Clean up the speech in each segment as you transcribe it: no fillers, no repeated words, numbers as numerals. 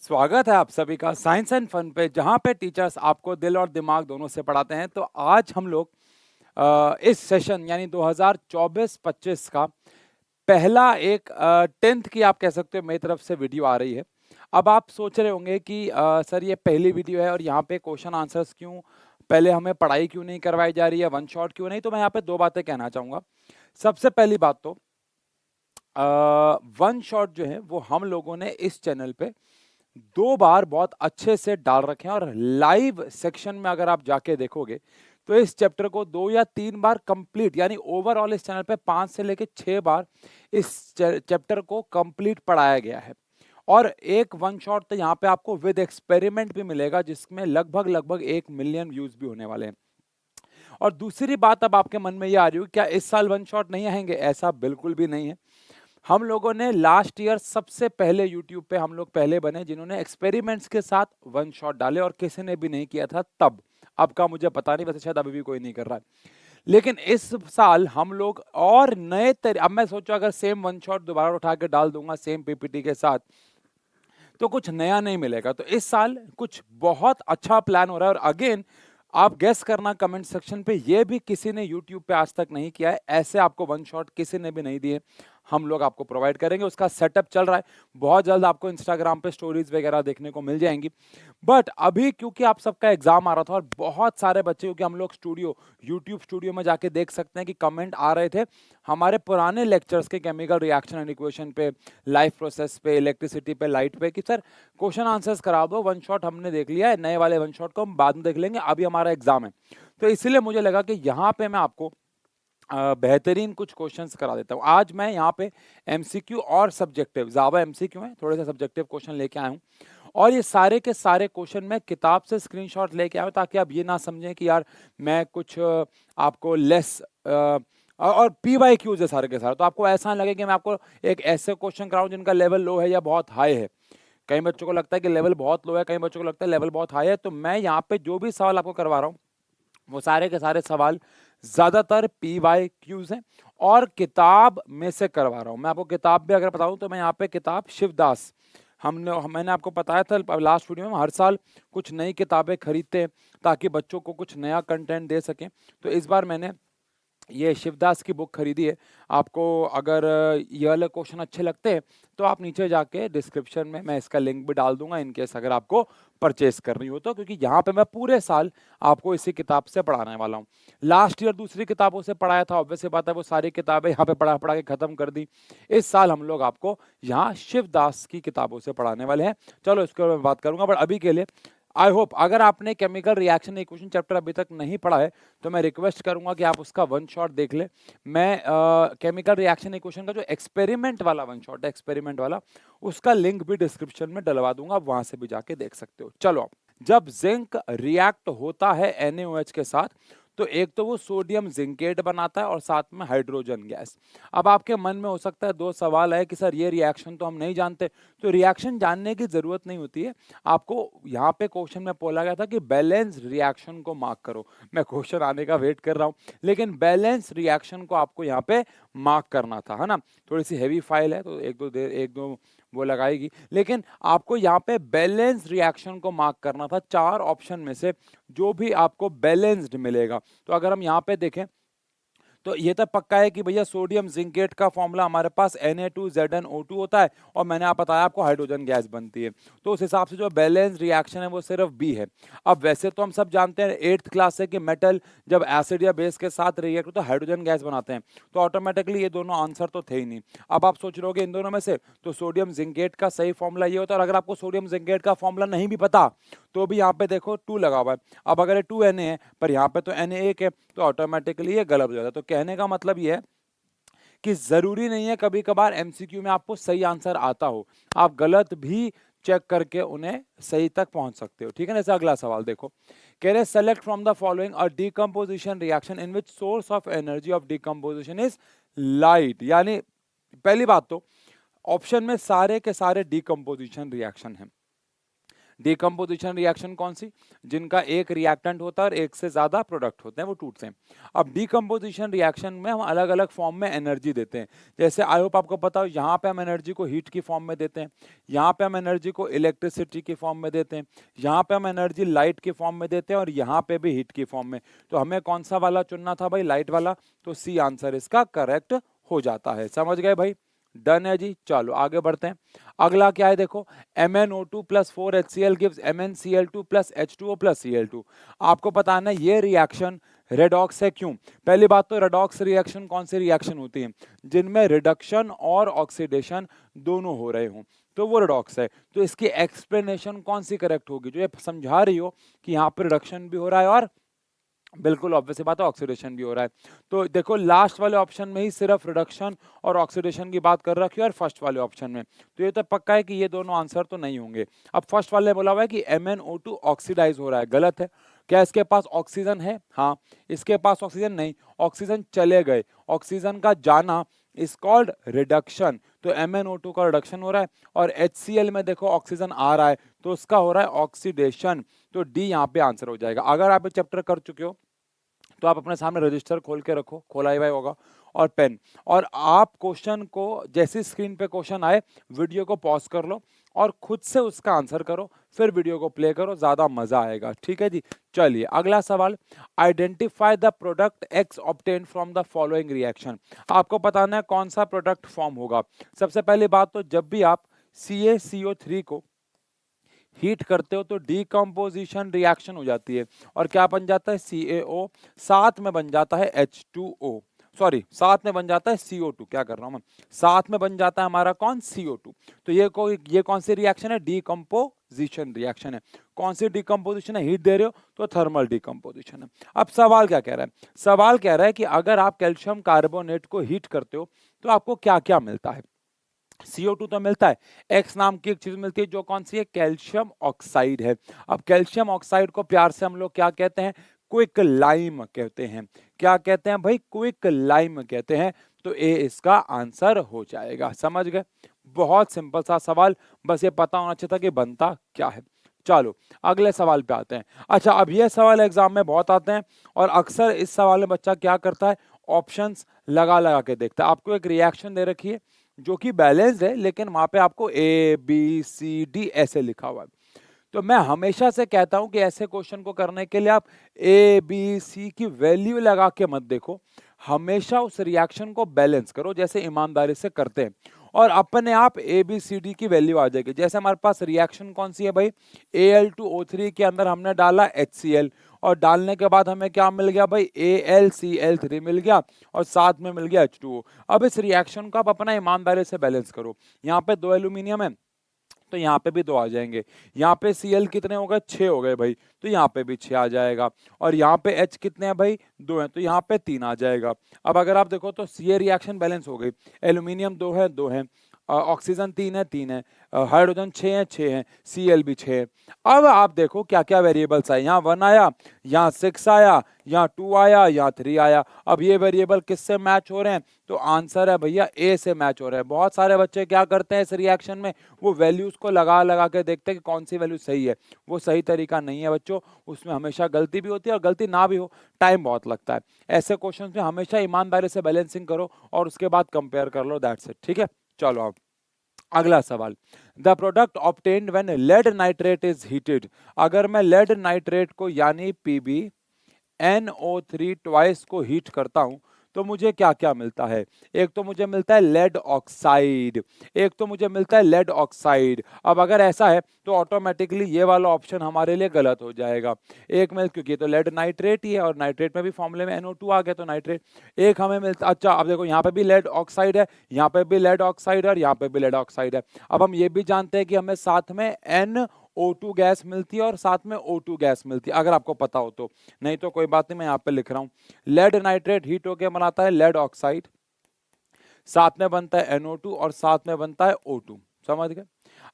स्वागत है आप सभी का साइंस एंड फन पे, जहाँ पे टीचर्स आपको दिल और दिमाग दोनों से पढ़ाते हैं। तो आज हम लोग इस सेशन यानी 2024-25 का पहला एक 10th की आप कह सकते हो मेरी तरफ से वीडियो आ रही है। अब आप सोच रहे होंगे कि सर ये पहली वीडियो है और यहाँ पे क्वेश्चन आंसर्स क्यों, पहले हमें पढ़ाई क्यों नहीं करवाई जा रही है, वन शॉट क्यों नहीं। तो मैं यहाँ पे दो बातें कहना चाहूँगा। सबसे पहली बात तो वन शॉट जो है वो हम लोगों ने इस चैनल पे दो बार बहुत अच्छे से डाल रखे हैं, और लाइव सेक्शन में अगर आप जाके देखोगे तो इस चैप्टर को 2 या 3 बार कंप्लीट, यानी ओवरऑल इस चैनल पे 5 से लेकर 6 बार इस चैप्टर को कंप्लीट पढ़ाया गया है। और एक वन शॉट तो यहाँ पे आपको विद एक्सपेरिमेंट भी मिलेगा, जिसमें लगभग लगभग 1 मिलियन व्यूज भी होने वाले हैं। और दूसरी बात अब आपके मन में ये आ रही हो, क्या इस साल वन शॉट नहीं आएंगे? ऐसा बिल्कुल भी नहीं है। हम लोगों ने लास्ट ईयर सबसे पहले यूट्यूब पे हम लोग पहले बने जिन्होंने एक्सपेरिमेंट्स के साथ वन शॉट डाले, और किसी ने भी नहीं किया था तब। अब का मुझे पता नहीं, वैसे शायद अभी भी कोई नहीं कर रहा है। लेकिन इस साल हम लोग और नए अब मैं सोचा अगर सेम वन शॉट दोबारा उठा के डाल दूंगा सेम पीपीटी के साथ, तो कुछ नया नहीं मिलेगा। तो इस साल कुछ बहुत अच्छा प्लान हो रहा है। और अगेन आप गेस करना कमेंट सेक्शन पे, ये भी किसी ने यूट्यूब पे आज तक नहीं किया है। ऐसे आपको वन शॉट किसी ने भी नहीं दिए, हम लोग आपको प्रोवाइड करेंगे। उसका सेटअप चल रहा है, बहुत जल्द आपको इंस्टाग्राम पे स्टोरीज वगैरह देखने को मिल जाएंगी। बट अभी क्योंकि आप सबका एग्जाम आ रहा था और बहुत सारे बच्चे, क्योंकि हम लोग स्टूडियो यूट्यूब स्टूडियो में जाके देख सकते हैं कि कमेंट आ रहे थे हमारे पुराने लेक्चर्स के केमिकल रिएक्शन एंड इक्वेशन पे, लाइफ प्रोसेस पे, इलेक्ट्रिसिटी पे, लाइट पे, कि सर क्वेश्चन आंसर्स करा दो, वन शॉट हमने देख लिया है, नए वाले वन शॉट को हम बाद में देख लेंगे, अभी हमारा एग्जाम है। तो इसीलिए मुझे लगा कि यहाँ पे मैं आपको बेहतरीन कुछ क्वेश्चंस करा देता हूँ। आज मैं यहाँ पे एमसीक्यू और सब्जेक्टिव, ज्यादा एमसीक्यू है, थोड़े से सब्जेक्टिव क्वेश्चन लेके आया हूँ। और ये सारे के सारे क्वेश्चन मैं किताब से स्क्रीनशॉट लेके आया हूँ, ताकि आप ये ना समझें कि यार मैं कुछ आपको लेस और पी वाई क्यूज है सारे के सारे, तो आपको ऐसा ना लगे कि मैं आपको एक ऐसे क्वेश्चन कराऊं जिनका लेवल लो है या बहुत हाई है। कई बच्चों को लगता है कि लेवल बहुत लो है, कई बच्चों को लगता है लेवल बहुत हाई है। तो मैं यहाँ पे जो भी सवाल आपको करवा रहा हूँ वो सारे के सारे सवाल ज्यादातर पी वाई क्यूज हैं, और किताब में से करवा रहा हूँ। मैं आपको किताब भी अगर बताऊं तो मैं यहाँ पे किताब शिवदास, मैंने आपको बताया था लास्ट वीडियो में, हर साल कुछ नई किताबें खरीदते हैं ताकि बच्चों को कुछ नया कंटेंट दे सकें। तो इस बार मैंने ये शिवदास की बुक खरीदी है। आपको अगर ये वाले क्वेश्चन अच्छे लगते हैं तो आप नीचे जाके डिस्क्रिप्शन में मैं इसका लिंक भी डाल दूंगा, इनकेस अगर आपको परचेस करनी हो तो, क्योंकि यहाँ पे मैं पूरे साल आपको इसी किताब से पढ़ाने वाला हूँ। लास्ट ईयर दूसरी किताबों से पढ़ाया था, ऑब्वियस सी बात है वो सारी किताबें यहाँ पे पढ़ा पढ़ा के खत्म कर दी। इस साल हम लोग आपको यहाँ शिवदास की किताबों से पढ़ाने वाले हैं। चलो इसके बारे में बात करूंगा, बट अभी के लिए आई होप अगर आपने केमिकल रिएक्शन इक्वेशन चैप्टर अभी तक नहीं पढ़ा है तो मैं रिक्वेस्ट करूंगा कि आप उसका वन शॉट देख ले। मैं केमिकल रिएक्शन इक्वेशन का जो एक्सपेरिमेंट वाला वन शॉट है, एक्सपेरिमेंट वाला, उसका लिंक भी डिस्क्रिप्शन में डलवा दूंगा, वहां से भी जाके देख सकते हो। चलो, जब जिंक रिएक्ट होता है NaOH के साथ, तो एक तो वो सोडियम जिंकेट बनाता है और साथ में हाइड्रोजन गैस। अब आपके मन में हो सकता है दो सवाल है कि सर ये रिएक्शन तो हम नहीं जानते। तो रिएक्शन जानने की जरूरत नहीं होती है आपको। यहाँ पे क्वेश्चन में बोला गया था कि बैलेंस रिएक्शन को मार्क करो। मैं क्वेश्चन आने का वेट कर रहा हूँ, लेकिन बैलेंस रिएक्शन को आपको यहाँ पे मार्क करना था, है ना। थोड़ी सी हैवी फाइल है तो एक दो वो लगाएगी, लेकिन आपको यहाँ पे बैलेंस रिएक्शन को मार्क करना था। 4 ऑप्शन में से जो भी आपको बैलेंस्ड मिलेगा। तो अगर हम यहाँ पे देखें तो ये तो पक्का है कि भैया सोडियम जिंकेट का फॉर्मूला हमारे पास Na2ZnO2 होता है, और मैंने आप बताया आपको हाइड्रोजन गैस बनती है। तो उस हिसाब से जो बैलेंस रिएक्शन है वो सिर्फ बी है। अब वैसे तो हम सब जानते हैं 8th क्लास से कि मेटल जब एसिड या बेस के साथ रिएक्ट तो हाइड्रोजन गैस बनाते हैं, तो ऑटोमेटिकली ये दोनों आंसर तो थे ही नहीं। अब आप सोच रहे हो इन दोनों में से तो सोडियम जिंकेट का सही फॉर्मूला ये होता है। और अगर आपको सोडियम जिंकेट का फॉर्मूला नहीं भी पता तो भी यहाँ पे देखो 2 लगा हुआ है। अब अगर ये 2Na है पर यहाँ पे तो Na1 है, तो ऑटोमेटिकली ये गलत हो जाता है। तो कहने का मतलब ये है कि जरूरी नहीं है कभी कभार एमसीक्यू में आपको सही आंसर आता हो, आप गलत भी चेक करके उन्हें सही तक पहुंच सकते हो। ठीक है ना। जैसे अगला सवाल देखो, कह रहे select from the following a decomposition reaction in which source of energy of decomposition is light. यानी पहली बात तो ऑप्शन में सारे के सारे डीकंपोजिशन रिएक्शन है। डिकम्पोजिशन रिएक्शन कौन सी? जिनका एक रिएक्टेंट होता है और एक से ज्यादा प्रोडक्ट होते हैं, वो टूटते हैं। अब डिकम्पोजिशन रिएक्शन में हम अलग अलग फॉर्म में एनर्जी देते हैं। जैसे आई होप आपको पता हो, यहाँ पे हम एनर्जी को हीट की फॉर्म में देते हैं, यहाँ पे हम एनर्जी को इलेक्ट्रिसिटी की फॉर्म में देते हैं, यहाँ पे हम एनर्जी लाइट की फॉर्म में देते हैं और यहाँ पे भी हीट की फॉर्म में। तो हमें कौन सा वाला चुनना था भाई? लाइट वाला। तो सी आंसर इसका करेक्ट हो जाता है। समझ गए भाई? डन है जी। चलो आगे बढ़ते हैं। अगला क्या है देखो, MnO2 plus 4HCl gives MnCl2 plus H2O plus Cl2। आपको पता है ना ये रिएक्शन रेडॉक्स है। क्यों? पहली बात तो रेडॉक्स रिएक्शन कौन सी रिएक्शन होती है? जिनमें रिडक्शन और ऑक्सीडेशन दोनों हो रहे हों, तो वो रेडॉक्स है। तो इसकी एक्सप्लेनेशन कौन सी करेक्ट होगी? जो ये समझा रही हो कि यहाँ पर रिडक्शन भी हो रहा है और बिल्कुल ऑब्वियस बात है ऑक्सीडेशन भी हो रहा है। तो देखो लास्ट वाले ऑप्शन में ही सिर्फ रिडक्शन और ऑक्सीडेशन की बात कर रखी है और फर्स्ट वाले ऑप्शन में, तो ये तो पक्का है कि ये दोनों आंसर तो नहीं होंगे। अब फर्स्ट वाले बोला हुआ है कि MnO2 ऑक्सीडाइज हो रहा है, गलत है। क्या इसके पास ऑक्सीजन है? हाँ। इसके पास ऑक्सीजन नहीं, ऑक्सीजन चले गए। ऑक्सीजन का जाना इज कॉल्ड रिडक्शन। तो MnO2 का रिडक्शन हो रहा है और HCl में देखो ऑक्सीजन आ रहा है, तो उसका हो रहा है ऑक्सीडेशन। तो डी यहाँ पे आंसर हो जाएगा। अगर आप ये चैप्टर कर चुके हो तो आप अपने सामने रजिस्टर खोल के रखो, खोला ही होगा, और पेन, और आप क्वेश्चन को जैसे स्क्रीन पे क्वेश्चन आए वीडियो को पॉज कर लो और खुद से उसका आंसर करो, फिर वीडियो को प्ले करो, ज्यादा मजा आएगा। ठीक है जी। चलिए अगला सवाल, identify the product x obtain from the following reaction. आपको बताना है कौन सा प्रोडक्ट फॉर्म होगा। सबसे पहली बात तो जब भी आप CaCO3 को हीट करते हो तो डीकम्पोजिशन रिएक्शन हो जाती है और क्या बन जाता है? CaO, साथ में बन जाता है H2O, सॉरी साथ में बन जाता है CO2। क्या कर रहा हूं मैं? साथ में बन जाता है हमारा कौन? CO2। तो ये कौन सी रिएक्शन है? डीकम्पोजिशन रिएक्शन है। कौन सी डीकम्पोजिशन है? हीट दे रहे हो तो थर्मल डीकम्पोजिशन है। अब सवाल क्या कह रहा है? सवाल कह रहा है कि अगर आप कैल्शियम कार्बोनेट को हीट करते हो तो आपको क्या क्या मिलता है? CO2 तो मिलता है, X नाम की एक चीज मिलती है जो कौन सी है? कैल्शियम ऑक्साइड है। अब कैल्शियम ऑक्साइड को प्यार से हम लोग क्या कहते हैं? क्विक लाइम कहते हैं। क्या कहते हैं भाई? क्विक लाइम कहते हैं। तो ए इसका आंसर हो जाएगा। समझ गए? बहुत सिंपल सा सवाल, बस ये पता होना चाहिए था कि बनता क्या है। चलो अगले सवाल पे आते हैं। अच्छा, अब ये सवाल एग्जाम में बहुत आते हैं और अक्सर इस सवाल में बच्चा क्या करता है? ऑप्शंस लगा लगा के देखता है। आपको एक रिएक्शन दे रखी है जो कि बैलेंस्ड है, लेकिन वहां पे आपको ABCD ऐसे लिखा हुआ है। तो मैं हमेशा से कहता हूं कि ऐसे क्वेश्चन को करने के लिए आप ABC की वैल्यू लगा के मत देखो, हमेशा उस रिएक्शन को बैलेंस करो जैसे ईमानदारी से करते हैं और अपने आप ABCD की वैल्यू आ जाएगी। जैसे हमारे पास रिएक्शन कौन सी है भाई? Al2O3 के अंदर हमने डाला HCl और डालने के बाद हमें क्या मिल गया भाई? AlCl3 मिल गया और साथ में मिल गया H2O। अब इस रिएक्शन को आप अपना ईमानदारी से बैलेंस करो। यहाँ पे 2 एल्यूमिनियम है तो यहाँ पे भी 2 आ जाएंगे। यहाँ पे Cl कितने हो गए? 6 हो गए भाई, तो यहाँ पे भी 6 आ जाएगा। और यहाँ पे H कितने हैं भाई? 2 हैं, तो यहाँ पे 3 आ जाएगा। अब अगर आप देखो तो ये रिएक्शन बैलेंस हो गई। एल्यूमिनियम 2 है, 2 है, ऑक्सीजन 3 है, 3 है, हाइड्रोजन 6 है, 6 है, Cl भी 6 है। अब आप देखो क्या क्या वेरिएबल्स आए। यहाँ 1 आया, यहाँ 6 आया, यहाँ 2 आया, यहाँ 3 आया। अब ये वेरिएबल किससे मैच हो रहे हैं? तो आंसर है भैया ए से मैच हो रहा है। बहुत सारे बच्चे क्या करते हैं इस रिएक्शन में? वो वैल्यूज को लगा लगा के देखते हैं कि कौन सी वैल्यू सही है। वो सही तरीका नहीं है बच्चों, उसमें हमेशा गलती भी होती है और गलती ना भी हो टाइम बहुत लगता है। ऐसे क्वेश्चन में हमेशा ईमानदारी से बैलेंसिंग करो और उसके बाद कंपेयर कर लो, दैट्स इट। ठीक है, चलो अब अगला सवाल, the product obtained when lead nitrate is heated. अगर मैं लेड नाइट्रेट को यानी PbNO3 ट्वाइस को हीट करता हूं तो मुझे क्या क्या मिलता है? एक तो मुझे मिलता है लेड ऑक्साइड, एक तो मुझे मिलता है लेड ऑक्साइड। अब अगर ऐसा है तो ऑटोमेटिकली ये वाला ऑप्शन हमारे लिए गलत हो जाएगा। एक मिल, क्योंकि ये तो लेड नाइट्रेट ही है और नाइट्रेट में भी फॉर्मूले में NO2 आ गया तो नाइट्रेट। एक हमें मिलता, अच्छा अब देखो यहाँ पे भी लेड ऑक्साइड है, यहाँ पे भी लेड ऑक्साइड है और यहाँ पे भी लेड ऑक्साइड है। अब हम ये भी जानते हैं कि हमें साथ में NO2 गैस मिलती है और साथ में O2 गैस मिलती है, अगर आपको पता हो तो। नहीं तो कोई बात नहीं, मैं यहाँ पे लिख रहा हूँ। लेड नाइट्रेट हीट होकर बनाता है लेड ऑक्साइड, साथ में बनता है NO2 और साथ में बनता है O2। समझ गए?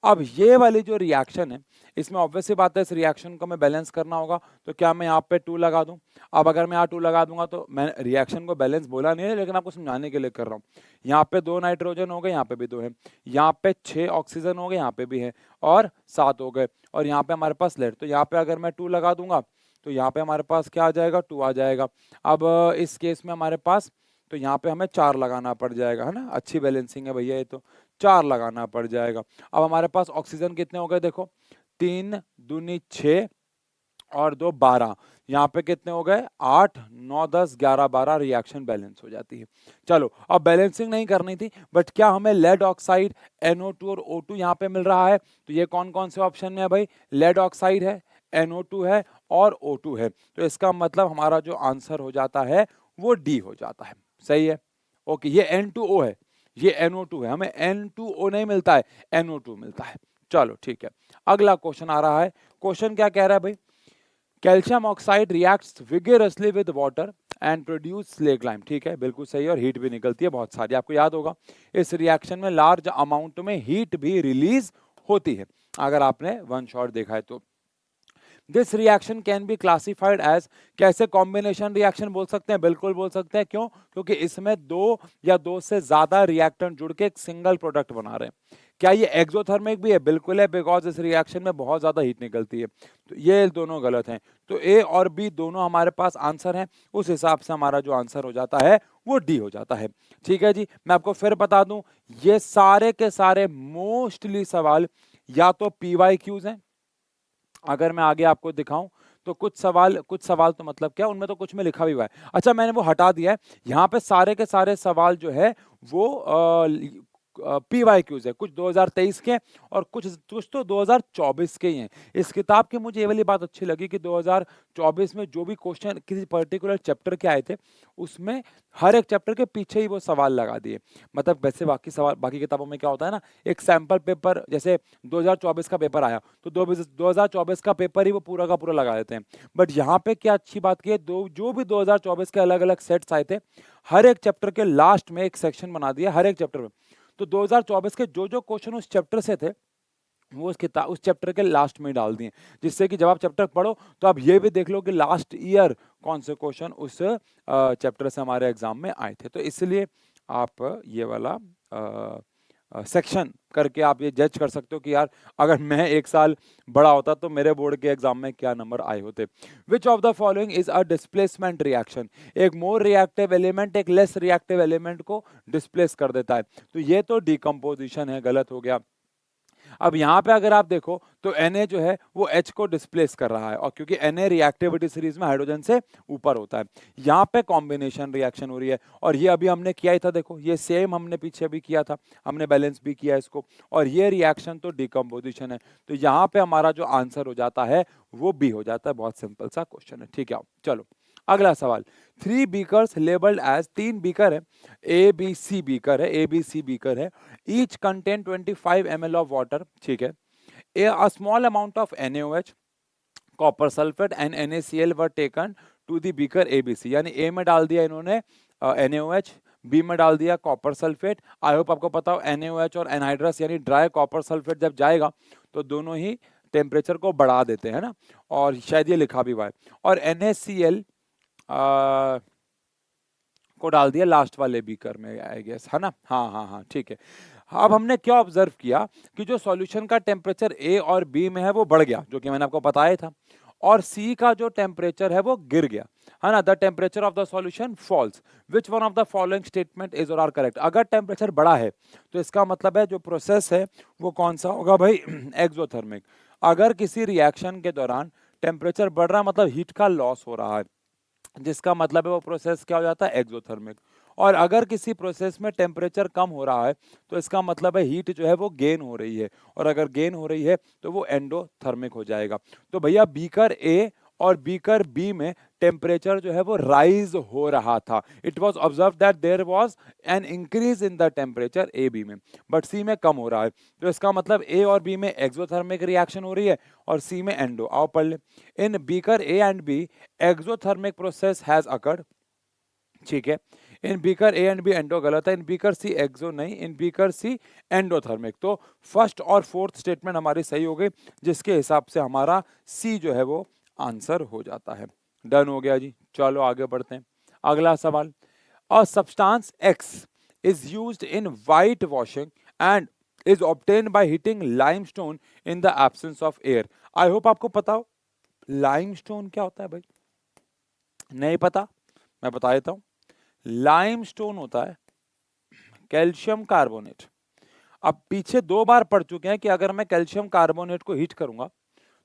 अब ये वाली जो रिएक्शन है इसमें ऑब्वियस सी बात है इस रिएक्शन को मैं बैलेंस करना होगा, तो क्या मैं यहाँ पे 2 लगा दूं? अब अगर मैं यहाँ 2 लगा दूंगा तो मैं रिएक्शन को बैलेंस बोला नहीं है, लेकिन आपको समझाने के लिए कर रहा हूँ। यहाँ पे 2 नाइट्रोजन हो गए, यहाँ पे भी 2 है, यहाँ पे 6 ऑक्सीजन हो गए, यहाँ पे भी है, और 7 हो गए, और यहाँ पे हमारे पास लेड। तो यहाँ पे अगर मैं 2 लगा दूंगा तो यहाँ पे हमारे पास क्या आ जाएगा? 2 आ जाएगा। अब इस केस में हमारे पास, तो यहाँ पे हमें 4 लगाना पड़ जाएगा, है ना? अच्छी बैलेंसिंग है भैया, ये तो 4 लगाना पड़ जाएगा। अब हमारे पास ऑक्सीजन कितने हो गए? देखो 3 दूनी 6 और 2 12, यहाँ पे कितने हो गए? 8 9 10 11 12, रिएक्शन बैलेंस हो जाती है। चलो, अब बैलेंसिंग नहीं करनी थी, बट क्या हमें लेड ऑक्साइड NO2 और O2 यहाँ पे मिल रहा है? तो ये कौन कौन से ऑप्शन में है भाई? लेड ऑक्साइड है, NO2 है और O2 है। तो इसका मतलब हमारा जो आंसर हो जाता है वो डी हो जाता है। सही है, ओके। ये N2O है, ये NO2 है, हमें N2O नहीं मिलता है, NO2 मिलता है। चलो ठीक है, अगला क्वेश्चन आ रहा है। क्वेश्चन क्या कह रहा है भाई? Calcium oxide reacts vigorously with water and produce slaked lime. ठीक है, बिल्कुल सही है, और हीट भी निकलती है बहुत सारी। आपको याद होगा इस रिएक्शन में लार्ज अमाउंट में हीट भी रिलीज होती है, अगर आपने वन शॉट देखा है तो। This reaction can be classified as, कैसे कॉम्बिनेशन रिएक्शन बोल सकते हैं? बिल्कुल बोल सकते हैं। क्यों? क्योंकि इसमें 2 या 2 से ज्यादा रिएक्टेंट जुड़ के एक सिंगल प्रोडक्ट बना रहे हैं। क्या ये एक्सोथर्मिक भी है? बिल्कुल है, बिकॉज इस रिएक्शन में बहुत ज्यादा हीट निकलती है। तो ये दोनों गलत हैं, तो ए और बी दोनों हमारे पास आंसर हैं। उस हिसाब से हमारा जो आंसर हो जाता है वो डी हो जाता है। ठीक है जी, मैं आपको फिर बता दूं, ये सारे के सारे मोस्टली सवाल या तो PYQs हैं, अगर मैं आगे आपको दिखाऊं तो कुछ सवाल तो मतलब क्या, उनमें तो कुछ में लिखा भी हुआ है। अच्छा, मैंने वो हटा दिया है, यहाँ पे सारे के सारे सवाल जो है वो PYQs है, कुछ 2023 के और कुछ तो 2024 के ही हैं। इस किताब की मुझे ये वाली बात अच्छी लगी कि 2024 में जो भी क्वेश्चन किसी पर्टिकुलर चैप्टर के आए थे, उसमें हर एक चैप्टर के पीछे ही वो सवाल लगा दिए। मतलब वैसे बाकी किताबों में क्या होता है ना, एक सैंपल पेपर, जैसे 2024 का पेपर आया तो 2024 का पेपर ही वो पूरा का पूरा लगा देते हैं। बट यहाँ पे क्या अच्छी बात की है, जो भी 2024 के अलग अलग सेट्स आए थे, हर एक चैप्टर के लास्ट में एक सेक्शन बना दिया हर एक चैप्टर में। तो 2024 के जो क्वेश्चन उस चैप्टर से थे, वो उस चैप्टर के लास्ट में डाल दिए, जिससे कि जब आप चैप्टर पढ़ो तो आप ये भी देख लो कि लास्ट ईयर कौन से क्वेश्चन उस चैप्टर से हमारे एग्जाम में आए थे। तो इसलिए आप ये वाला सेक्शन करके आप ये जज कर सकते हो कि यार अगर मैं एक साल बड़ा होता तो मेरे बोर्ड के एग्जाम में क्या नंबर आए होते। विच of the following is a displacement reaction? एक मोर रिएक्टिव एलिमेंट एक लेस रिएक्टिव एलिमेंट को डिस्प्लेस कर देता है, तो ये तो डिकम्पोजिशन है, गलत हो गया। अब यहाँ पे अगर आप देखो तो Na जो है वो H को डिस्प्लेस कर रहा है, और क्योंकि Na रिएक्टिविटी सीरीज में हाइड्रोजन से ऊपर होता है। यहाँ पे कॉम्बिनेशन रिएक्शन हो रही है, और ये अभी हमने किया ही था, देखो ये सेम हमने पीछे भी किया था, हमने बैलेंस भी किया इसको, और ये रिएक्शन तो डिकम्पोजिशन है। तो यहाँ पे हमारा जो आंसर हो जाता है वो बी हो जाता है। बहुत सिंपल सा क्वेश्चन है। ठीक है, चलो अगला सवाल। 3 बीकर्स लेबल्ड एज, 3 बीकर है, ABC बीकर है, ABC बीकर है, each contain 25 ml of water. ठीक है, a small amount of NaOH, copper sulphate and NaCl were taken to the beaker ABC। यानी ए में डाल दिया इन्होंने NaOH, बी में डाल दिया कॉपर सल्फेट। आई होप आपको पता हो NaOH और एनहाइड्रस यानी ड्राई कॉपर सल्फेट जब जाएगा तो दोनों ही टेम्परेचर को बढ़ा देते हैं ना, और शायद ये लिखा भी हुआ है। और NaCl को डाल दिया लास्ट वाले बीकर में, आई गेस, है ना? हाँ हाँ हाँ, ठीक है। अब हमने क्या ऑब्जर्व किया कि जो सॉल्यूशन का टेम्परेचर ए और बी में है वो बढ़ गया, जो कि मैंने आपको बताया था, और सी का जो टेम्परेचर है वो गिर गया, है ना? The temperature of the solution falls. Which one of the following statement is और आर करेक्ट? अगर टेम्परेचर बढ़ा है तो इसका मतलब है जो प्रोसेस है वो कौन सा होगा भाई? एक्सोथर्मिक। अगर किसी रिएक्शन के दौरान टेम्परेचर बढ़ रहा है मतलब हीट का लॉस हो रहा है, जिसका मतलब है वो प्रोसेस क्या हो जाता है? एक्सोथर्मिक। और अगर किसी प्रोसेस में टेम्परेचर कम हो रहा है तो इसका मतलब है हीट जो है वो गेन हो रही है, और अगर गेन हो रही है तो वो एंडोथर्मिक हो जाएगा। तो भैया बीकर ए और बीकर बी में टेम्परेचर जो है वो राइज हो रहा था। It was observe that there was an increase in the temperature A B में, बट सी में कम हो रहा है। तो इसका मतलब ए और बी में एक्सोथर्मिक रिएक्शन हो रही है और सी में एंडो। आओ पढ़ ले। In beaker A and B exothermic process has occurred. ठीक है, in beaker A and B endo गलत है, इन बीकर सी एक्सो नहीं, इन बीकर सी एंडोथर्मिक। तो फर्स्ट और फोर्थ स्टेटमेंट हमारी सही हो गई, जिसके हिसाब से हमारा सी जो है वो आंसर हो जाता है। डन हो गया जी, चलो आगे बढ़ते हैं। अगला सवाल, a substance x is used in white washing and is obtained by heating limestone in the absence of air. I hope आपको पता हो limestone क्या होता है भाई, नहीं पता मैं बता देता हूं। limestone होता है कैल्शियम कार्बोनेट। अब पीछे 2 बार पढ़ चुके हैं कि अगर मैं कैल्शियम कार्बोनेट को हीट करूंगा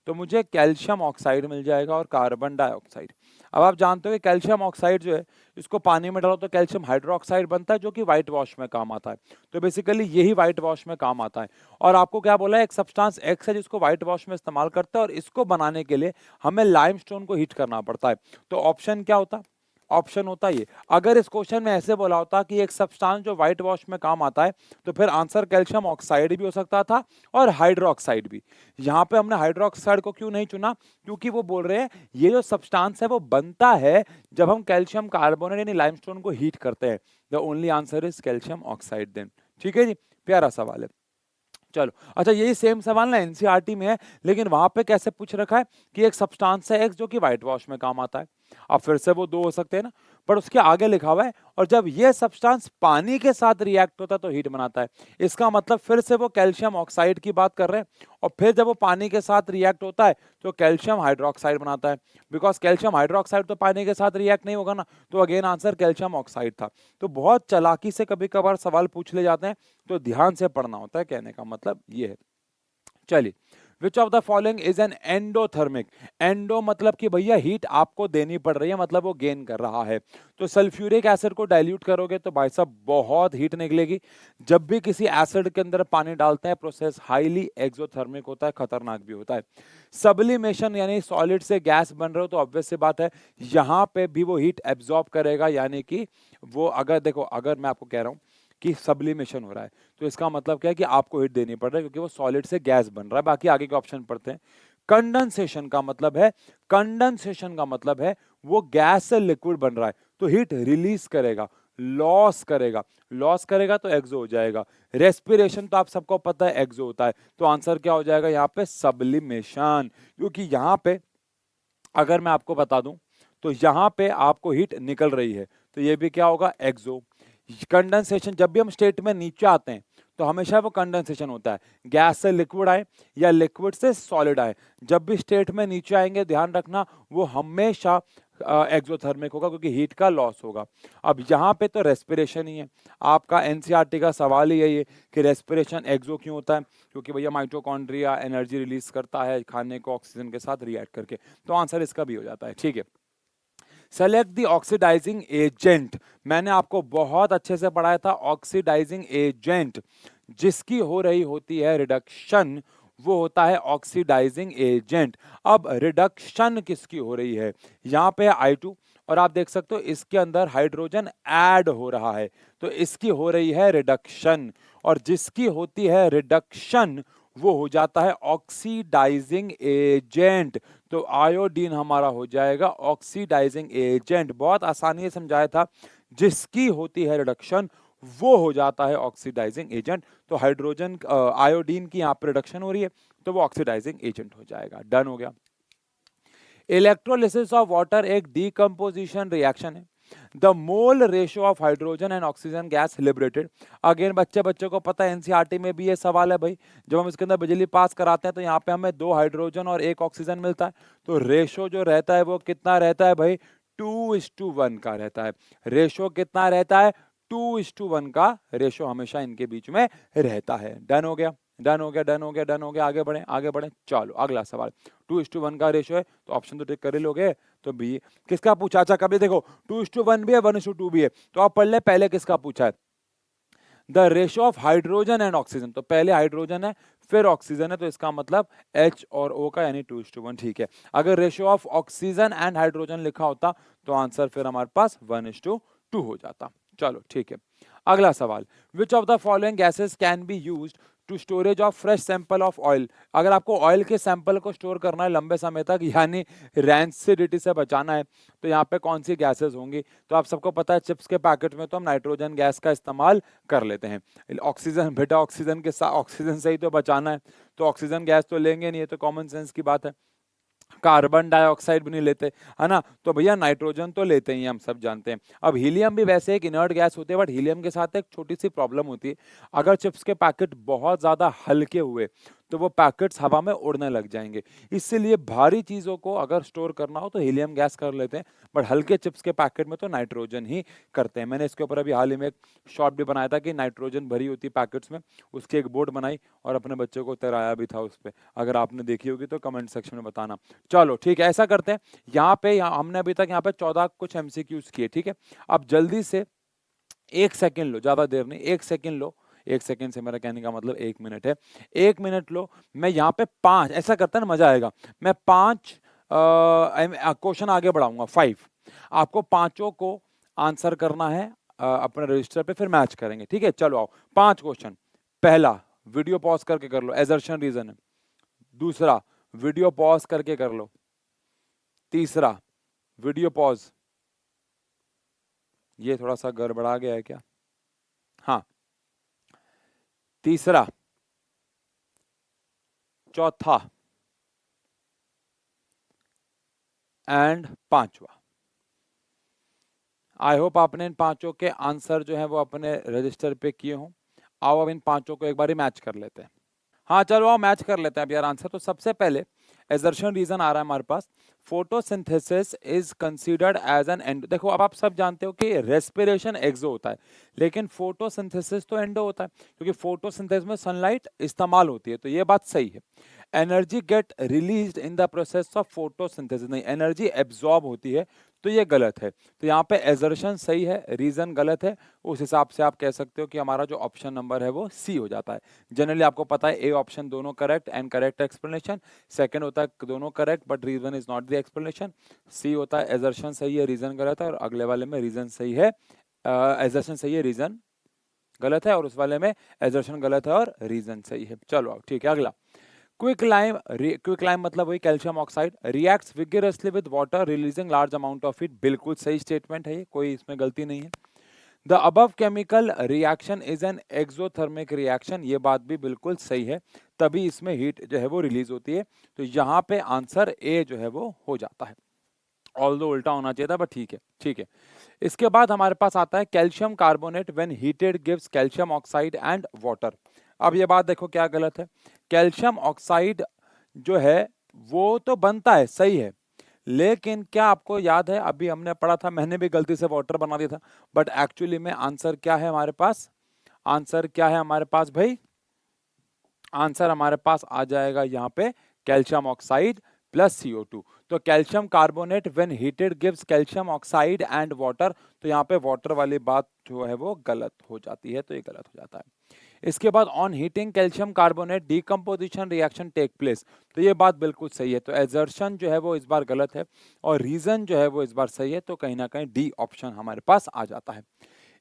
तो मुझे कैल्शियम ऑक्साइड मिल जाएगा और कार्बन डाइऑक्साइड। अब आप जानते हो कि कैल्शियम ऑक्साइड जो है इसको पानी में डालो तो कैल्शियम हाइड्रोक्साइड बनता है, जो कि व्हाइट वॉश में काम आता है। तो बेसिकली यही व्हाइट वॉश में काम आता है। और आपको क्या बोला है, एक सब्सटेंस एक्स है जिसको व्हाइट वॉश में इस्तेमाल करता है, और इसको बनाने के लिए हमें लाइमस्टोन को हीट करना पड़ता है। तो ऑप्शन क्या होता, ऑप्शन होता ये। अगर इस क्वेश्चन में ऐसे बोला होता कि एक सब्सटेंस जो व्हाइट वॉश में काम आता है, तो फिर आंसर कैल्शियम ऑक्साइड भी हो सकता था और हाइड्रोक्साइड भी। यहाँ पे हमने हाइड्रोक्साइड को क्यों नहीं चुना, क्योंकि वो बोल रहे हैं ये जो सब्सटेंस है वो बनता है जब हम कैल्शियम कार्बोनेट यानी लाइमस्टोन को हीट करते हैं। The only answer is calcium oxide then. ठीक है जी, प्यारा सवाल है। चलो अच्छा, यही सेम सवाल ना एनसीईआरटी में है, लेकिन वहां पे कैसे पूछ रखा है कि एक सब्सटेंस है एक्स जो कि व्हाइट वॉश में काम आता है। अब फिर से वो 2 हो सकते हैं ना, पर उसके आगे लिखा हुआ है और जब ये सब्सटेंस पानी के साथ रिएक्ट होता है तो हीट बनाता है। इसका मतलब फिर से वो कैल्शियम ऑक्साइड की बात कर रहे हैं, और फिर जब वो पानी के साथ रिएक्ट होता है तो कैल्शियम हाइड्रोक्साइड बनाता है। बिकॉज कैल्शियम हाइड्रोक्साइड तो पानी के साथ रिएक्ट नहीं होगा ना, तो अगेन आंसर कैल्शियम ऑक्साइड था। तो बहुत चालाकी से कभी कभार सवाल पूछ ले जाते हैं, तो ध्यान से पढ़ना होता है, कहने का मतलब ये है। चलिए, विच of the following is an endothermic. Endo मतलब कि भैया हीट आपको देनी पड़ रही है, मतलब वो गेन कर रहा है। तो सल्फ्यूरिक एसिड को डाइल्यूट करोगे तो भाई साहब बहुत हीट निकलेगी। जब भी किसी एसिड के अंदर पानी डालते हैं प्रोसेस हाईली एक्सोथर्मिक होता है, खतरनाक भी होता है। सब्लिमेशन यानी सॉलिड से गैस बन रहे हो तो ऑब्वियस सी बात है यहाँ पे भी वो हीट एब्जॉर्ब करेगा, यानी कि वो अगर देखो, अगर मैं आपको कह रहा हूँ कि सब्लिमेशन हो रहा है तो इसका मतलब क्या है कि आपको हीट देनी पड़ रही है, क्योंकि वो सॉलिड से गैस बन रहा है। बाकी आगे के ऑप्शन पढ़ते हैं। कंडेंसेशन का मतलब है, कंडेंसेशन का मतलब है वो गैस से लिक्विड बन रहा है तो हीट रिलीज करेगा, लॉस करेगा। लॉस करेगा तो एक्सो हो जाएगा। रेस्पिरेशन तो आप सबको पता है एक्सो होता है, तो आंसर क्या हो जाएगा यहाँ पे, सब्लिमेशन। क्योंकि यहाँ पे अगर मैं आपको बता दूं तो यहाँ पे आपको हीट निकल रही है, तो ये भी क्या होगा, एक्सो। कंडेंसेशन, जब भी हम स्टेट में नीचे आते हैं तो हमेशा वो कंडेंसेशन होता है, गैस से लिक्विड आए या लिक्विड से सॉलिड आए। जब भी स्टेट में नीचे आएंगे ध्यान रखना वो हमेशा एक्सोथर्मिक होगा, क्योंकि हीट का लॉस होगा। अब यहाँ पे तो रेस्पिरेशन ही है, आपका एनसीईआरटी का सवाल ही यही है कि रेस्पिरेशन एक्सो क्यों होता है, क्योंकि भैया माइटोकॉन्ड्रिया एनर्जी रिलीज करता है खाने को ऑक्सीजन के साथ रिएक्ट करके, तो आंसर इसका भी हो जाता है। ठीक है, सेलेक्ट द ऑक्सीडाइजिंग एजेंट। मैंने आपको बहुत अच्छे से पढ़ाया था, ऑक्सीडाइजिंग एजेंट जिसकी हो रही होती है रिडक्शन, वो होता है ऑक्सीडाइजिंग एजेंट। अब रिडक्शन किसकी हो रही है, यहाँ पे I2 और आप देख सकते हो इसके अंदर हाइड्रोजन ऐड हो रहा है, तो इसकी हो रही है रिडक्शन। और जिसकी होती है रिडक्शन वो हो जाता है ऑक्सीडाइजिंग एजेंट। तो आयोडीन हमारा हो जाएगा ऑक्सीडाइजिंग एजेंट। बहुत आसानी से समझाया था, जिसकी होती है रिडक्शन वो हो जाता है ऑक्सीडाइजिंग एजेंट। तो हाइड्रोजन आयोडीन की यहाँ पर रिडक्शन हो रही है तो वो ऑक्सीडाइजिंग एजेंट हो जाएगा। डन हो गया। इलेक्ट्रोलिसिस ऑफ वाटर एक डीकंपोजिशन रिएक्शन है। The mole ratio of hydrogen and oxygen gas liberated. Again बच्चे को पता है एनसीईआरटी में भी ये सवाल है भाई, जब हम इसके अंदर बिजली पास कराते हैं तो यहाँ पे हमें 2 हाइड्रोजन और 1 ऑक्सीजन मिलता है, तो रेशो जो रहता है वो कितना रहता है भाई, 2:1 का रहता है। रेशो कितना रहता है, 2:1 का रेशो हमेशा इनके बीच में रहता है। डन हो गया, डन हो गया, डन हो गया, डन हो गया। आगे बढ़े, आगे बढ़े। चलो अगला सवाल, 2:1 का रेशो है तो ऑप्शन तो टिक कर ही लोगे। तो बी किसका पूछा, अच्छा कभी देखो 2:1 भी है, 1:2 भी है, तो आप पढ़ ले पहले किसका पूछा है, the ratio of hydrogen and oxygen. तो पहले हाइड्रोजन है फिर ऑक्सीजन है, तो इसका मतलब H और O का यानी 2:1। ठीक है, अगर ratio of oxygen and hydrogen लिखा होता तो आंसर फिर हमारे पास 1:2 हो जाता। चलो ठीक है, अगला सवाल, which of the following gases can be used to storage of fresh sample of oil. अगर आपको ऑयल के सैंपल को स्टोर करना है लंबे समय तक, यानी रैंसिडिटी से बचाना है, तो यहाँ पे कौन सी गैसेस होंगी? तो आप सबको पता है चिप्स के पैकेट में तो हम नाइट्रोजन गैस का इस्तेमाल कर लेते हैं। ऑक्सीजन, बेटा ऑक्सीजन के साथ, ऑक्सीजन से ही तो बचाना है, तो ऑक्सीजन गैस तो लेंगे नहीं, ये तो कॉमन सेंस की बात है। कार्बन डाइऑक्साइड भी नहीं लेते, है ना, तो भैया नाइट्रोजन तो लेते ही हैं, हम सब जानते हैं। अब हीलियम भी वैसे एक इनर्ट गैस होती है, बट हीलियम के साथ एक छोटी सी प्रॉब्लम होती है, अगर चिप्स के पैकेट बहुत ज्यादा हल्के हुए तो वो पैकेट्स हवा में उड़ने लग जाएंगे। इसीलिए भारी चीजों को अगर स्टोर करना हो तो हीलियम गैस कर लेते हैं, बट हल्के चिप्स के पैकेट में तो नाइट्रोजन ही करते हैं। मैंने इसके ऊपर अभी हाल ही में एक शॉर्ट भी बनाया था कि नाइट्रोजन भरी होती पैकेट्स में, उसकी एक बोर्ड बनाई और अपने बच्चों को तैराया भी था उस पर। अगर आपने देखी होगी तो कमेंट सेक्शन में बताना। चलो ठीक है, ऐसा करते हैं। यहाँ हमने अभी तक यहाँ पे 14 कुछ एमसीक्यूज किए, ठीक है। अब जल्दी से 1 सेकंड लो, ज्यादा देर नहीं, 1 सेकंड लो। 1 सेकंड से मेरा कहने का मतलब 1 मिनट है। 1 मिनट लो, मैं यहाँ पे 5, ऐसा करता है ना, मजा आएगा। मैं 5 क्वेश्चन आगे बढ़ाऊंगा, 5। आपको पांचों को आंसर करना है अपने रजिस्टर पे, फिर मैच करेंगे, ठीक है। चलो आओ, 5 क्वेश्चन। पहला, वीडियो पॉज करके कर लो, एजर्शन रीजन है। दूसरा, वीडियो पॉज करके कर लो। तीसरा, वीडियो पॉज, ये थोड़ा सा गड़बड़ा गया है क्या? हाँ, तीसरा। चौथा एंड पांचवा। आई होप आपने इन पांचों के आंसर जो है वो अपने रजिस्टर पे किए हों। आओ अब इन पांचों को एक बार मैच कर लेते हैं। हाँ चलो आओ मैच कर लेते हैं अब यार आंसर। तो सबसे पहले एजर्शन रीजन आ रहा है हमारे पास, photosynthesis is considered as an end. देखो अब आप सब जानते हो कि रेस्पिरेशन एक्सो होता है, लेकिन फोटोसिंथेसिस तो एंडो होता है, क्योंकि फोटोसिंथेसिस में सनलाइट इस्तेमाल होती है, तो ये बात सही है। Energy get released in the process of photosynthesis, नहीं, एनर्जी एब्जॉर्ब होती है, तो ये गलत है। तो यहाँ पे एजर्शन सही है, रीजन गलत है। उस हिसाब से आप कह सकते हो कि हमारा जो ऑप्शन नंबर है वो सी हो जाता है। जनरली आपको पता है ए ऑप्शन दोनों correct and correct explanation, second होता है दोनों correct but reason is not the explanation, C होता है एजर्शन सही है रीजन गलत है, और अगले वाले में रीजन सही है, एजर्शन सही है रीजन गलत है, और उस वाले में एजर्शन गलत है और रीजन सही है। चलो ठीक है अगला। क्विक लाइम मतलब वही calcium oxide reacts vigorously with water releasing large amount of heat, बिल्कुल सही स्टेटमेंट है ये, कोई इसमें गलती नहीं है। The above chemical reaction is an exothermic reaction, ये बात भी बिल्कुल सही है, तभी इसमें हीट जो है वो रिलीज होती है, तो यहाँ पे आंसर ए जो है वो हो जाता है। ऑल्दो उल्टा होना चाहिए था, बट ठीक है ठीक है। इसके बाद हमारे पास आता है calcium carbonate when heated gives calcium oxide and water. अब ये बात देखो क्या गलत है, कैल्शियम ऑक्साइड जो है वो तो बनता है, सही है, लेकिन क्या आपको याद है अभी हमने पढ़ा था, मैंने भी गलती से वाटर बना दिया था, बट एक्चुअली में आंसर क्या है हमारे पास? आंसर क्या है हमारे पास भाई? आंसर हमारे पास आ जाएगा यहाँ पे कैल्शियम ऑक्साइड प्लस CO2। तो calcium carbonate when heated gives calcium oxide and water, तो यहाँ पे वाटर वाली बात जो है वो गलत हो जाती है, तो ये गलत हो जाता है। इसके बाद on heating calcium carbonate decomposition reaction take place, तो ये बात बिल्कुल सही है, तो एजर्शन जो है वो इस बार गलत है और रीजन जो है वो इस बार सही है, तो कहीं ना कहीं डी ऑप्शन हमारे पास आ जाता है।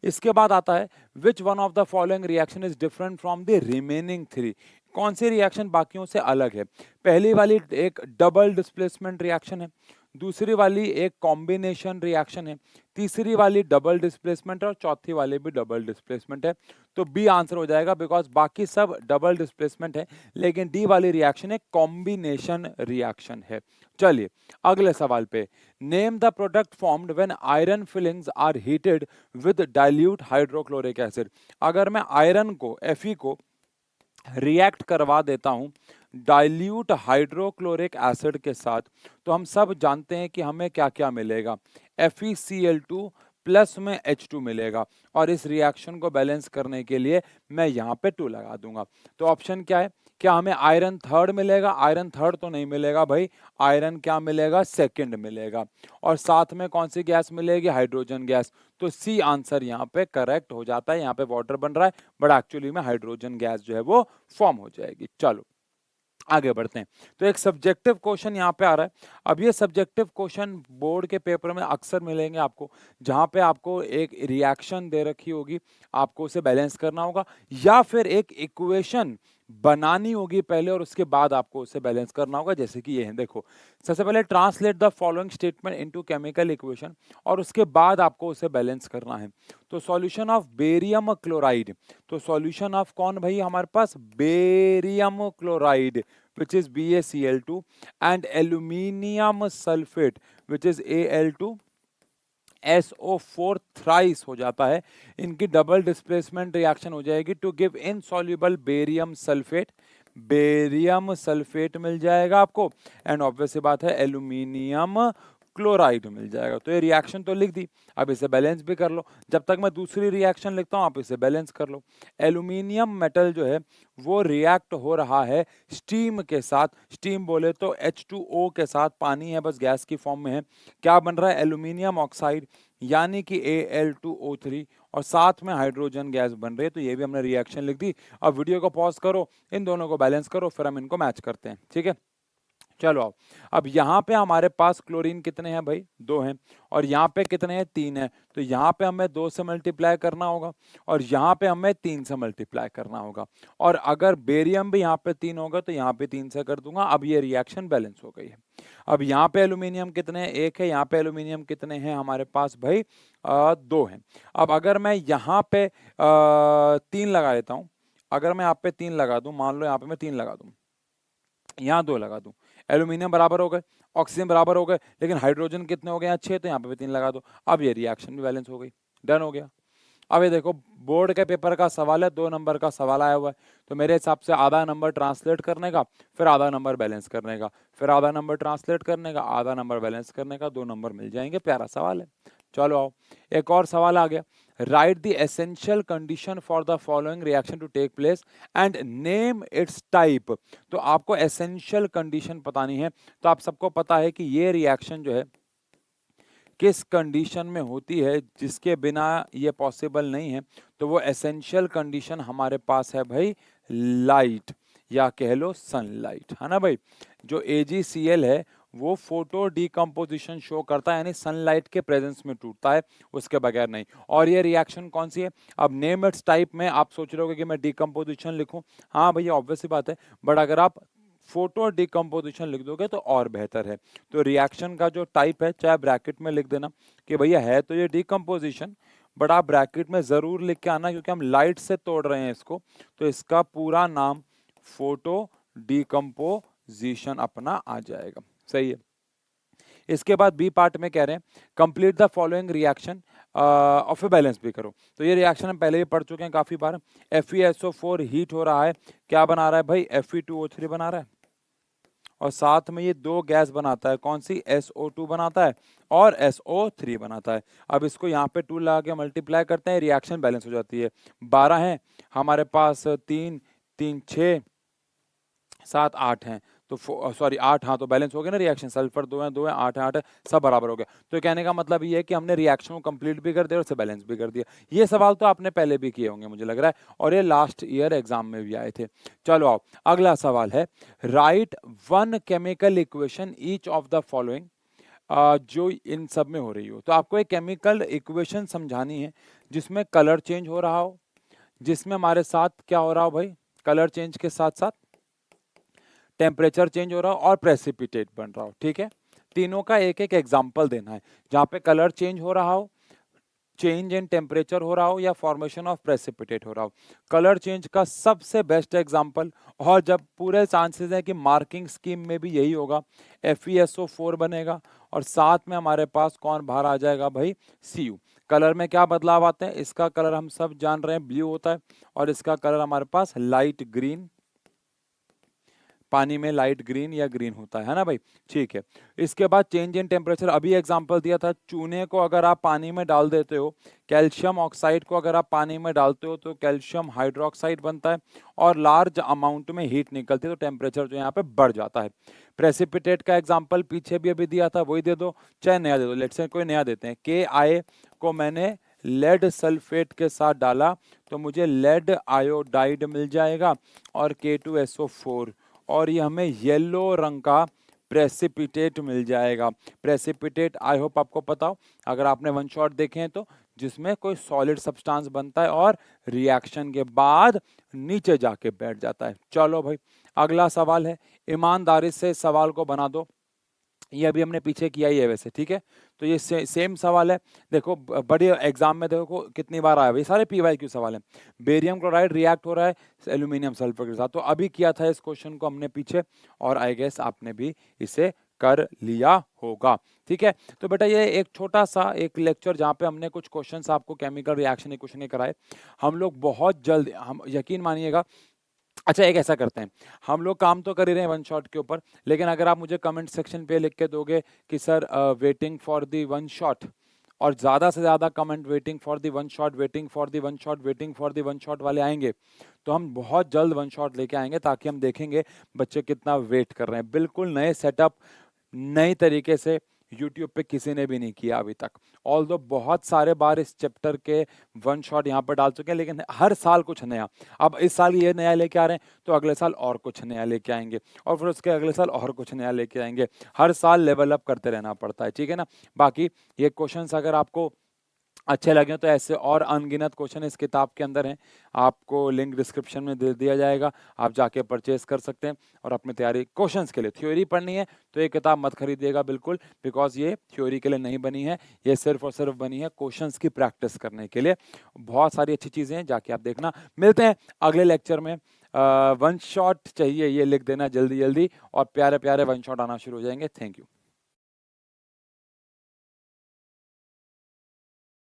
इसके बाद आता है विच one of the following reaction is different from the remaining 3, कौन सी रिएक्शन बाकियों से अलग है? पहली वाली एक डबल डिस्प्लेसमेंट रिएक्शन है, दूसरी वाली एक कॉम्बिनेशन रिएक्शन है, तीसरी वाली डबल डिस्प्लेसमेंट और चौथी वाली भी डबल डिस्प्लेसमेंट है, तो बी आंसर हो जाएगा, बिकॉज बाकी सब डबल डिस्प्लेसमेंट है, लेकिन डी वाली रिएक्शन एक कॉम्बिनेशन रिएक्शन है। चलिए अगले सवाल पे, name the product formed when iron filings are heated with dilute hydrochloric acid. अगर मैं आयरन को Fe को रिएक्ट करवा देता हूं डाइल्यूट हाइड्रोक्लोरिक एसिड के साथ, तो हम सब जानते हैं कि हमें क्या क्या मिलेगा, FeCl2 प्लस में H2 मिलेगा, और इस रिएक्शन को बैलेंस करने के लिए मैं यहाँ पे 2 लगा दूंगा। तो ऑप्शन क्या है? क्या हमें आयरन थर्ड मिलेगा? आयरन थर्ड तो नहीं मिलेगा भाई, आयरन क्या मिलेगा? सेकंड मिलेगा, और साथ में कौन सी गैस मिलेगी? Hydrogen gas. तो सी आंसर यहाँ पे करेक्ट हो जाता है। यहाँ पे वाटर बन रहा है बट एक्चुअली में हाइड्रोजन गैस जो है वो फॉर्म हो जाएगी। चलो आगे बढ़ते हैं। तो एक सब्जेक्टिव क्वेश्चन यहाँ पे आ रहा है। अब ये सब्जेक्टिव क्वेश्चन बोर्ड के पेपर में अक्सर मिलेंगे आपको, जहां पे आपको एक रिएक्शन दे रखी होगी, आपको उसे बैलेंस करना होगा, या फिर एक इक्वेशन बनानी होगी पहले और उसके बाद आपको उसे बैलेंस करना होगा, जैसे कि ये है देखो। सबसे पहले translate the following statement into chemical equation और उसके बाद आपको उसे बैलेंस करना है। तो सॉल्यूशन ऑफ बेरियम क्लोराइड, तो सॉल्यूशन ऑफ कौन भाई हमारे पास, barium chloride which is BaCl2 and aluminium sulfate which is Al2 SO4 thrice हो जाता है। इनकी डबल डिस्प्लेसमेंट रिएक्शन हो जाएगी to give insoluble barium sulphate, barium sulphate मिल जाएगा आपको, एंड ऑब्वियस सी बात है एल्यूमिनियम क्लोराइड मिल जाएगा। तो ये रिएक्शन तो लिख दी, अब इसे बैलेंस भी कर लो। जब तक मैं दूसरी रिएक्शन लिखता हूं आप इसे बैलेंस कर लो। एल्यूमिनियम मेटल जो है वो रिएक्ट हो रहा है स्टीम के साथ, स्टीम बोले तो H2O के साथ, पानी है बस गैस की फॉर्म में है। क्या बन रहा है, एल्यूमिनियम ऑक्साइड यानी कि Al2O3 और साथ में हाइड्रोजन गैस बन रही है। तो ये भी हमने रिएक्शन लिख दी। अब वीडियो को पॉज करो, इन दोनों को बैलेंस करो, फिर हम इनको मैच करते हैं, ठीक है। चलो अब यहाँ पे हमारे पास क्लोरीन कितने हैं भाई, 2 हैं, और यहाँ पे कितने हैं, 3 हैं। तो यहाँ पे हमें 2 से मल्टीप्लाई करना होगा और यहाँ पे हमें 3 से मल्टीप्लाई करना होगा। और अगर बेरियम भी यहाँ पे 3 होगा तो यहाँ पे 3 से कर दूंगा। अब ये रिएक्शन बैलेंस हो गई है। अब यहाँ पे एल्यूमिनियम कितने हैं, 1 है। यहाँ पे एल्यूमिनियम कितने हैं हमारे पास भाई, 2 हैं। अब अगर मैं यहाँ पे 3 लगा देता हूँ, अगर मैं यहाँ पे 3 लगा दूं, मान लो यहाँ पे मैं 3 लगा दूं, यहाँ 2 लगा दूं, एल्यूमिनियम बराबर हो गए, ऑक्सीजन बराबर हो गए, लेकिन हाइड्रोजन कितने हो गए यहाँ 6, तो यहाँ पे भी 3 लगा दो। अब ये रिएक्शन भी बैलेंस हो गई, डन हो गया। अब ये देखो बोर्ड के पेपर का सवाल है, 2 नंबर का सवाल आया हुआ है, तो मेरे हिसाब से आधा नंबर ट्रांसलेट करने का, फिर आधा नंबर बैलेंस करने का, फिर आधा नंबर ट्रांसलेट करने का, आधा नंबर बैलेंस करने का, 2 नंबर मिल जाएंगे। प्यारा सवाल है। चलो आओ एक और सवाल आ गया। Write the essential condition for the following reaction to take place and name its type. तो आपको एसेंशियल कंडीशन बतानी है। तो आप सबको पता है कि ये रिएक्शन जो है किस कंडीशन में होती है, जिसके बिना ये पॉसिबल नहीं है। तो वो एसेंशियल कंडीशन हमारे पास है भाई लाइट, या कह लो सनलाइट, है ना भाई। जो AgCl है वो फोटो डिकम्पोजिशन शो करता है, यानी सनलाइट के प्रेजेंस में टूटता है, उसके बगैर नहीं। और ये रिएक्शन कौन सी है, अब नेम इट्स टाइप में आप सोच रहे हो कि मैं डिकम्पोजिशन लिखूं, हाँ भैया ऑब्वियस सी बात है, बट अगर आप फोटो डिकम्पोजिशन लिख दोगे तो और बेहतर है। तो रिएक्शन का जो टाइप है, चाहे ब्रैकेट में लिख देना कि भैया है तो ये डिकम्पोजिशन, बट आप ब्रैकेट में जरूर लिख के आना, क्योंकि हम लाइट से तोड़ रहे हैं इसको, तो इसका पूरा नाम फोटो डिकम्पोजिशन अपना आ जाएगा। सही है। इसके बाद बी पार्ट में कह रहे हैं कंप्लीट द फॉलोइंग रिएक्शन और फिर बैलेंस भी करो। तो ये रिएक्शन हम पहले भी पढ़ चुके हैं काफी बार। FeSO4 हीट हो रहा है, क्या बना रहा है भाई, Fe2O3 बना रहा है, और साथ में ये 2 गैस बनाता है, कौन सी, SO2 बनाता है और SO3 बनाता है। अब इसको यहाँ पे 2 लगा के मल्टीप्लाई करते हैं, रिएक्शन बैलेंस हो जाती है। 12 है हमारे पास, 3 3 6 7 8 हैं, तो सॉरी 8, हाँ तो बैलेंस हो गया ना रिएक्शन, सल्फर 2 है 2 है 8 है 8 है, सब बराबर हो गया। तो कहने का मतलब ये है कि हमने रिएक्शन को कंप्लीट भी कर दिया और उसे बैलेंस भी कर दिया। ये सवाल तो आपने पहले भी किए होंगे मुझे लग रहा है, और ये लास्ट ईयर एग्जाम में भी आए थे। चलो आओ अगला सवाल है, right 1 chemical equation each of the following, जो इन सब में हो रही हो। तो आपको एक केमिकल इक्वेशन समझानी है जिसमें कलर चेंज हो रहा हो, जिसमें हमारे साथ क्या हो रहा हो भाई, कलर चेंज के साथ साथ टेम्परेचर चेंज हो रहा हो और प्रेसिपिटेट बन रहा हो, ठीक है। तीनों का एक एक एग्जाम्पल देना है, जहां पे कलर चेंज हो रहा हो, चेंज इन टेम्परेचर हो रहा हो, या फॉर्मेशन ऑफ प्रेसिपिटेट हो रहा हो। कलर चेंज का सबसे बेस्ट एग्जांपल, और जब पूरे चांसेस है कि मार्किंग स्कीम में भी यही होगा, FeSO4 बनेगा और साथ में हमारे पास कौन बाहर आ जाएगा भाई, Cu। कलर में क्या बदलाव आते हैं, इसका कलर हम सब जान रहे हैं ब्लू होता है, और इसका कलर हमारे पास लाइट ग्रीन, पानी में लाइट ग्रीन या ग्रीन होता है ना भाई, ठीक है। इसके बाद चेंज इन टेम्परेचर, अभी एग्जांपल दिया था, चूने को अगर आप पानी में डाल देते हो, कैल्शियम ऑक्साइड को अगर आप पानी में डालते हो तो कैल्शियम हाइड्रोक्साइड बनता है, और लार्ज अमाउंट में हीट निकलती है, तो टेम्परेचर जो यहाँ पे बढ़ जाता है। प्रेसिपिटेट का एग्जाम्पल पीछे भी अभी दिया था, वही दे दो, चाहे नया दे दो, लेट्स से कोई नया देते हैं, KI को मैंने लेड सल्फेट के साथ डाला तो मुझे लेड आयोडाइड मिल जाएगा, और K2SO4, और ये हमें येलो रंग का प्रेसिपिटेट मिल जाएगा। प्रेसिपिटेट आई होप आपको पता हो, अगर आपने वन शॉट देखे हैं तो, जिसमें कोई सॉलिड सब्सटेंस बनता है और रिएक्शन के बाद नीचे जाके बैठ जाता है। चलो भाई, अगला सवाल है, ईमानदारी से सवाल को बना दो। ये अभी हमने पीछे किया ही है वैसे, ठीक है। तो ये सेम सवाल है। देखो बड़े एग्जाम में देखो कितनी बार आया, ये सारे PYQ सवाल हैं। बेरियम क्लोराइड रिएक्ट हो रहा है एल्यूमिनियम सल्फर के साथ, तो अभी किया था इस क्वेश्चन को हमने पीछे, और आई गेस आपने भी इसे कर लिया होगा, ठीक है। तो बेटा ये एक छोटा सा एक लेक्चर जहाँ पे हमने कुछ क्वेश्चंस आपको केमिकल रिएक्शन इक्वेशन के कराए। हम लोग बहुत जल्द, हम यकीन मानिएगा, अच्छा एक ऐसा करते हैं, हम लोग काम तो कर ही रहे हैं वन शॉट के ऊपर, लेकिन अगर आप मुझे कमेंट सेक्शन पे लिख के दोगे कि sir waiting for the one shot, और ज़्यादा से ज़्यादा comment waiting for the one shot, waiting for the one shot, waiting for the one shot वाले आएंगे, तो हम बहुत जल्द वन शॉट लेके आएंगे, ताकि हम देखेंगे बच्चे कितना वेट कर रहे हैं। बिल्कुल नए सेटअप, नई तरीके से यूट्यूब पे किसी ने भी नहीं किया अभी तक। ऑल्दो बहुत सारे बार इस चैप्टर के वन शॉट यहाँ पर डाल चुके हैं, लेकिन हर साल कुछ नया। अब इस साल ये नया लेके आ रहे हैं, तो अगले साल और कुछ नया लेके आएंगे, और फिर उसके अगले साल और कुछ नया लेके आएंगे। हर साल लेवल अप करते रहना पड़ता है, ठीक है ना। बाकी ये क्वेश्चंस अगर आपको अच्छे लगे तो ऐसे और अनगिनत क्वेश्चन इस किताब के अंदर हैं, आपको लिंक डिस्क्रिप्शन में दे दिया जाएगा, आप जाके परचेज कर सकते हैं और अपनी तैयारी क्वेश्चंस के लिए। थ्योरी पढ़नी है तो ये किताब मत खरीदिएगा बिल्कुल, बिकॉज ये थ्योरी के लिए नहीं बनी है, ये सिर्फ और सिर्फ बनी है क्वेश्चंस की प्रैक्टिस करने के लिए। बहुत सारी अच्छी चीज़ें हैं, जाके आप देखना। मिलते हैं अगले लेक्चर में। वन शॉट चाहिए ये लिख देना जल्दी जल्दी, और प्यारे प्यारे वन शॉट आना शुरू हो जाएंगे। Thank you.